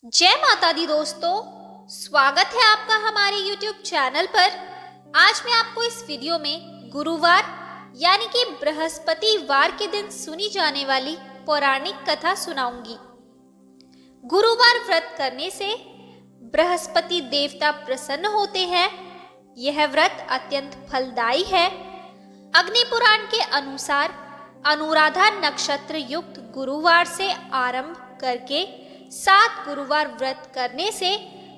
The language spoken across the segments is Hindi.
जय माता दी दोस्तों, स्वागत है आपका हमारे YouTube चैनल पर। आज मैं आपको इस वीडियो में गुरुवार यानी कि बृहस्पतिवार के दिन सुनी जाने वाली पौराणिक कथा सुनाऊंगी। गुरुवार व्रत करने से बृहस्पति देवता प्रसन्न होते हैं। यह व्रत अत्यंत फलदायी है। अग्नि पुराण के अनुसार अनुराधा नक्षत्र युक्त गुरुवार से आरंभ करके 7 गुरुवार व्रत करने से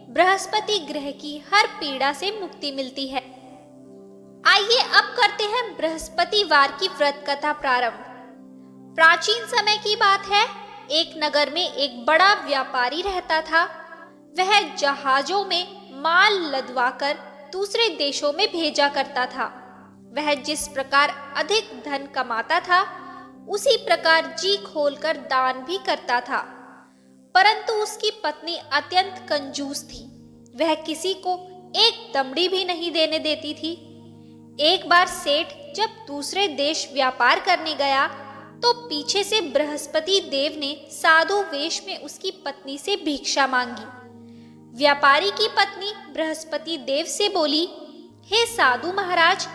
बृहस्पति ग्रह की हर पीड़ा से मुक्ति मिलती है। आइए अब करते हैं बृहस्पतिवार की व्रत कथा प्रारंभ। प्राचीन समय की बात है। एक नगर में एक बड़ा व्यापारी रहता था। वह जहाजों में माल लदवाकर दूसरे देशों में भेजा करता था। वह जिस प्रकार अधिक धन कमाता था, उसी प्रकार जी खोलकर दान भी करता था। परंतु उसकी पत्नी अत्यंत कंजूस थी। वह किसी को एक दमड़ी भी नहीं देने देती थी। एक बार सेठ जब दूसरे देश व्यापार करने गया तो पीछे से बृहस्पति देव ने साधु वेश में उसकी पत्नी से भिक्षा मांगी। व्यापारी की पत्नी बृहस्पति देव से बोली, हे साधु महाराज,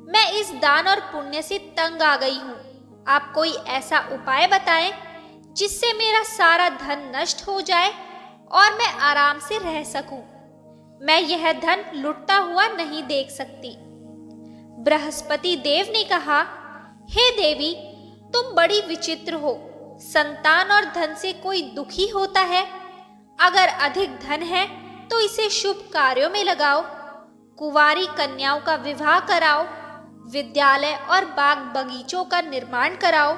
मैं इस दान और पुण्य से तंग आ गई हूँ। आप कोई ऐसा उपाय बताएं जिससे मेरा सारा धन नष्ट हो जाए और मैं आराम से रह सकूं। मैं यह धन लुटता हुआ नहीं देख सकती। बृहस्पति देव ने कहा, हे देवी, तुम बड़ी विचित्र हो। संतान और धन से कोई दुखी होता है। अगर अधिक धन है तो इसे शुभ कार्यों में लगाओ। कुंवारी कन्याओं का विवाह कराओ। विद्यालय और बाग बगीचों का निर्माण कराओ।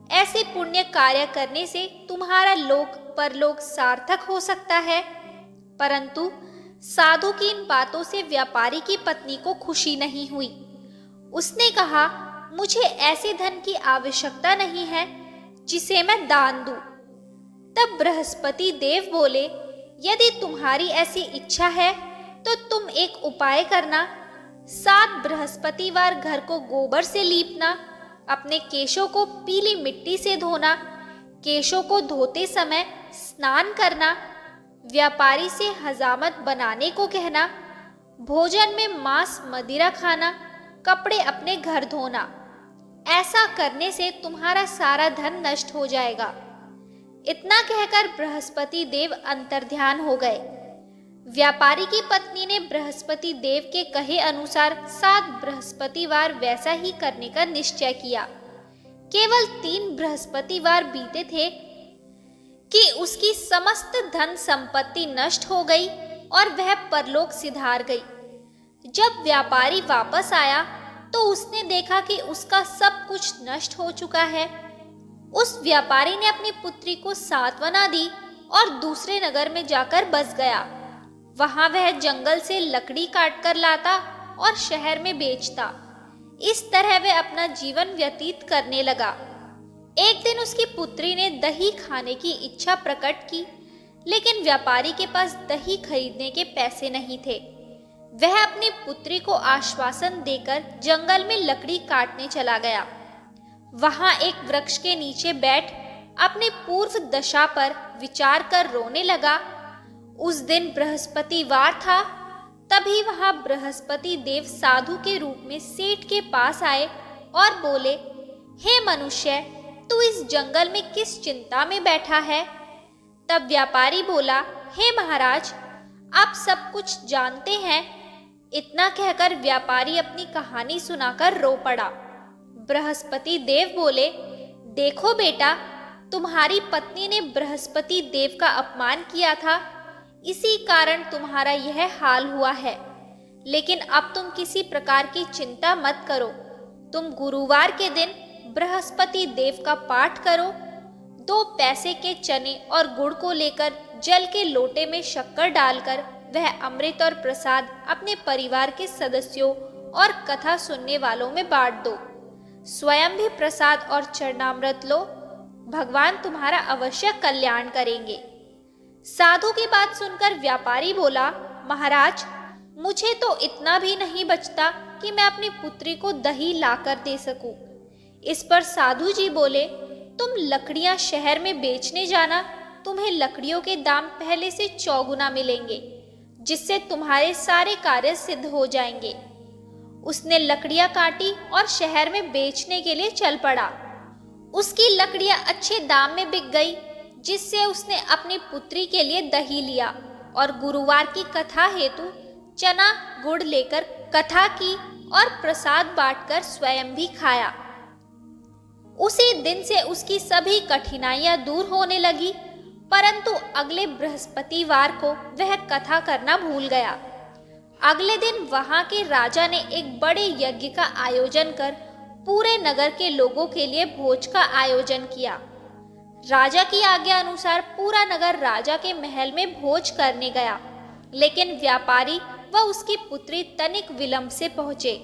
ऐसे पुण्य कार्य करने से तुम्हारा लोक परलोक सार्थक हो सकता है। परंतु साधु की इन बातों से व्यापारी की पत्नी को खुशी नहीं हुई। उसने कहा, मुझे ऐसे धन की आवश्यकता नहीं है जिसे मैं दान दूं। तब बृहस्पति देव बोले, यदि तुम्हारी ऐसी इच्छा है तो तुम एक उपाय करना। 7 बृहस्पतिवार घर को गोबर से लीपना, अपने केशों को पीली मिट्टी से धोना, केशों को धोते समय स्नान करना, व्यापारी से हजामत बनाने को कहना, भोजन में मांस मदिरा खाना, कपड़े अपने घर धोना। ऐसा करने से तुम्हारा सारा धन नष्ट हो जाएगा। इतना कहकर बृहस्पति देव अंतर्ध्यान हो गए। व्यापारी की पत्नी ने बृहस्पति देव के कहे अनुसार 7 बृहस्पतिवार वैसा ही करने का निश्चय किया। केवल 3 बृहस्पतिवार बीते थे कि उसकी समस्त धन संपत्ति नष्ट हो गई और वह परलोक सिधार गई। जब व्यापारी वापस आया तो उसने देखा कि उसका सब कुछ नष्ट हो चुका है। उस व्यापारी ने अपनी पुत्री को सांत्वना दी और दूसरे नगर में जाकर बस गया। वहां वह जंगल से लकड़ी काटकर लाता और शहर में बेचता। इस तरह वह अपना जीवन व्यतीत करने लगा। एक दिन उसकी पुत्री ने दही खाने की इच्छा प्रकट की, लेकिन व्यापारी के पास दही खरीदने के पैसे नहीं थे। वह अपनी पुत्री को आश्वासन देकर जंगल में लकड़ी काटने चला गया। वहां एक वृक्ष के नीचे बैठ अपनी पूर्व दशा पर विचार कर रोने लगा। उस दिन बृहस्पतिवार था। तभी वहां बृहस्पति देव साधु के रूप में सेठ के पास आए और बोले, हे मनुष्य, तू इस जंगल में किस चिंता में बैठा है? तब व्यापारी बोला, हे महाराज, आप सब कुछ जानते हैं। इतना कहकर व्यापारी अपनी कहानी सुनाकर रो पड़ा। बृहस्पति देव बोले, देखो बेटा, तुम्हारी पत्नी ने बृहस्पति देव का अपमान किया था, इसी कारण तुम्हारा यह हाल हुआ है। लेकिन अब तुम किसी प्रकार की चिंता मत करो। तुम गुरुवार के दिन बृहस्पति देव का पाठ करो। 2 पैसे के चने और गुड़ को लेकर जल के लोटे में शक्कर डालकर वह अमृत और प्रसाद अपने परिवार के सदस्यों और कथा सुनने वालों में बांट दो। स्वयं भी प्रसाद और चरणामृत लो। भगवान तुम्हारा अवश्य कल्याण करेंगे। साधु की बात सुनकर व्यापारी बोला, महाराज, मुझे तो इतना भी नहीं बचता कि मैं अपनी पुत्री को दही लाकर दे सकूं। इस पर साधु जी बोले, तुम लकड़ियां शहर में बेचने जाना, तुम्हें लकड़ियों के दाम पहले से चौगुना मिलेंगे, जिससे तुम्हारे सारे कार्य सिद्ध हो जाएंगे। उसने लकड़ियां काटी और शहर में बेचने के लिए चल पड़ा। उसकी लकड़ियां अच्छे दाम में बिक गई, जिससे उसने अपनी पुत्री के लिए दही लिया और गुरुवार की कथा हेतु चना गुड़ लेकर कथा की और प्रसाद बांटकर स्वयं भी खाया। उसी दिन से उसकी सभी कठिनाइयां दूर होने लगी, परंतु अगले बृहस्पतिवार को वह कथा करना भूल गया। अगले दिन वहां के राजा ने एक बड़े यज्ञ का आयोजन कर पूरे नगर के लोगों के लिए भोज का आयोजन किया। राजा की आज्ञा अनुसार पूरा नगर राजा के महल में भोज करने गया, लेकिन व्यापारी व उसकी पुत्री तनिक विलंब से पहुंचे।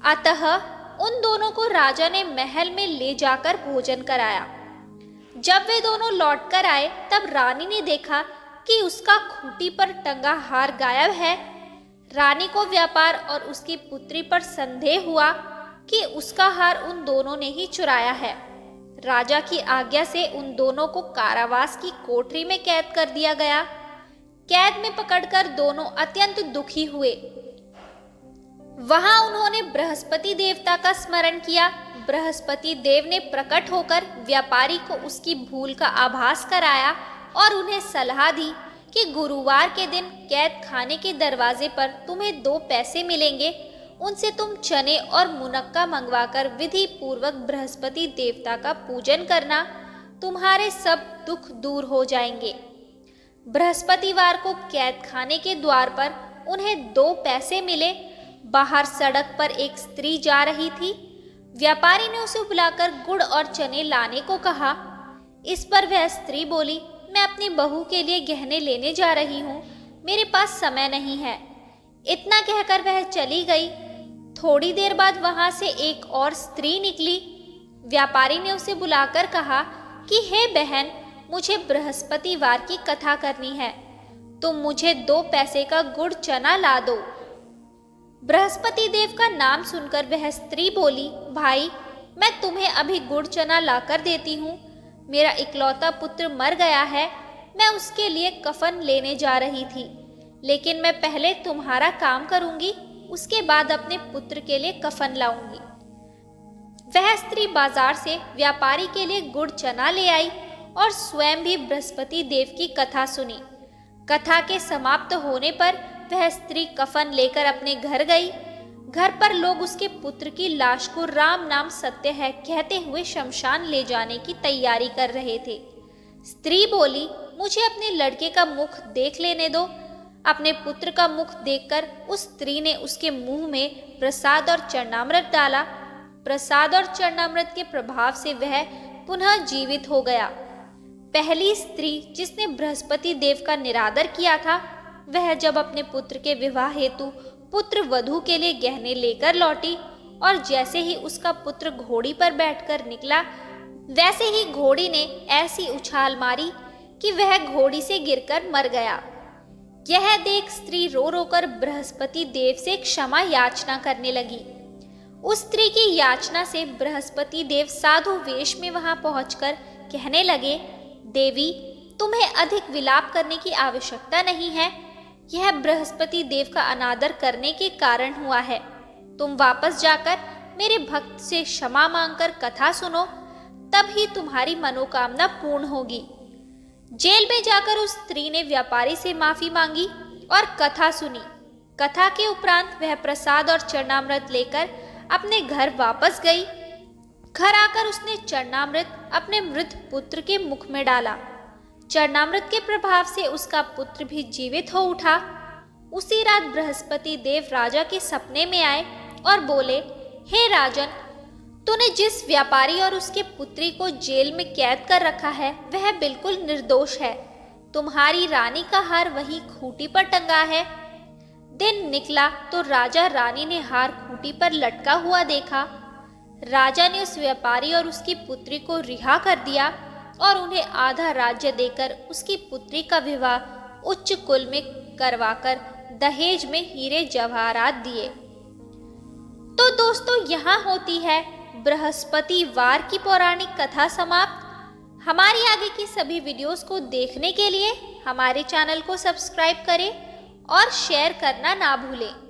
अतः उन दोनों को राजा ने महल में ले जाकर भोजन कराया। जब वे दोनों लौटकर आए, तब रानी ने देखा कि उसका खूंटी पर टंगा हार गायब है। रानी को व्यापार और उसकी पुत्री पर संदेह हुआ कि उसका हार उन दोनों ने ही चुराया है। राजा की आज्ञा से उन दोनों को कारावास की कोठरी में कैद कर दिया गया। कैद में पकड़कर दोनों अत्यंत दुखी हुए। वहां उन्होंने बृहस्पति देवता का स्मरण किया। बृहस्पति देव ने प्रकट होकर व्यापारी को उसकी भूल का आभास कराया और उन्हें सलाह दी कि गुरुवार के दिन कैद खाने के दरवाजे पर तुम्हें 2 पैसे मिलेंगे। उनसे तुम चने और मुनक्का मंगवाकर विधि पूर्वक बृहस्पति देवता का पूजन करना, तुम्हारे सब दुख दूर हो जाएंगे। बृहस्पतिवार को कैद खाने के द्वार पर उन्हें 2 पैसे मिले। बाहर सड़क पर एक स्त्री जा रही थी। व्यापारी ने उसे बुलाकर गुड़ और चने लाने को कहा। इस पर वह स्त्री बोली, मैं अपनी बहू के लिए गहने लेने जा रही हूँ, मेरे पास समय नहीं है। इतना कहकर वह चली गई। थोड़ी देर बाद वहां से एक और स्त्री निकली। व्यापारी ने उसे बुलाकर कहा कि हे बहन, मुझे बृहस्पतिवार की कथा करनी है, तुम मुझे 2 पैसे का गुड़ चना ला दो। बृहस्पति देव का नाम सुनकर वह स्त्री बोली, भाई, मैं तुम्हें अभी गुड़ चना लाकर देती हूँ। मेरा इकलौता पुत्र मर गया है, मैं उसके लिए कफन लेने जा रही थी, लेकिन मैं पहले तुम्हारा काम करूंगी, उसके बाद अपने पुत्र के लिए कफन लाऊंगी। वह स्त्री बाजार से व्यापारी के लिए गुड़ चना ले आई और स्वयं भी बृहस्पति देव की कथा सुनी। कथा के समाप्त होने पर वह स्त्री कफन लेकर अपने घर गई। घर पर लोग उसके पुत्र की लाश को राम नाम सत्य है कहते हुए शमशान ले जाने की तैयारी कर रहे थे। स्त्री बोली, मुझे अपने लड़के का मुख देख लेने दो। अपने पुत्र का मुख देखकर उस स्त्री ने उसके मुंह में प्रसाद और चरणामृत डाला। प्रसाद और चरणामृत के प्रभाव से वह पुनः जीवित हो गया। पहली स्त्री जिसने बृहस्पति देव का निरादर किया था, वह जब अपने पुत्र के विवाह हेतु पुत्र वधू के लिए गहने लेकर लौटी और जैसे ही उसका पुत्र घोड़ी पर बैठकर निकला, वैसे ही घोड़ी ने ऐसी उछाल मारी कि वह घोड़ी से गिरकर मर गया। यह देख स्त्री रो रोकर बृहस्पति देव से क्षमा याचना करने लगी। उस स्त्री की याचना से बृहस्पति देव साधु वेश में वहां पहुंचकर कहने लगे, देवी, तुम्हें अधिक विलाप करने की आवश्यकता नहीं है। यह बृहस्पति देव का अनादर करने के कारण हुआ है। तुम वापस जाकर मेरे भक्त से क्षमा मांगकर कथा सुनो, तब ही तुम्हारी मनोकामना पूर्ण होगी। जेल में जाकर उस स्त्री ने व्यापारी से माफी मांगी और कथा सुनी। कथा के उपरांत वह प्रसाद और चरणामृत लेकर अपने घर वापस गई। घर आकर उसने चरणामृत अपने मृत पुत्र के मुख में डाला। चरणामृत के प्रभाव से उसका पुत्र भी जीवित हो उठा। उसी रात बृहस्पति देव राजा के सपने में आए और बोले, हे राजन, तूने जिस व्यापारी और उसके पुत्री को जेल में कैद कर रखा है, वह बिल्कुल निर्दोष है। तुम्हारी रानी का हार वहीं खूंटी पर टंगा है। दिन निकला तो राजा रानी ने हार खूंटी पर लटका हुआ देखा। राजा ने उस व्यापारी और उसकी पुत्री को रिहा कर दिया और उन्हें आधा राज्य देकर उसकी पुत्री का विवाह उच्च कुल में करवाकर दहेज में हीरे जवाहरात दिए। तो दोस्तों, यहाँ होती है बृहस्पतिवार की पौराणिक कथा समाप्त। हमारी आगे की सभी वीडियोस को देखने के लिए हमारे चैनल को सब्सक्राइब करें और शेयर करना ना भूलें।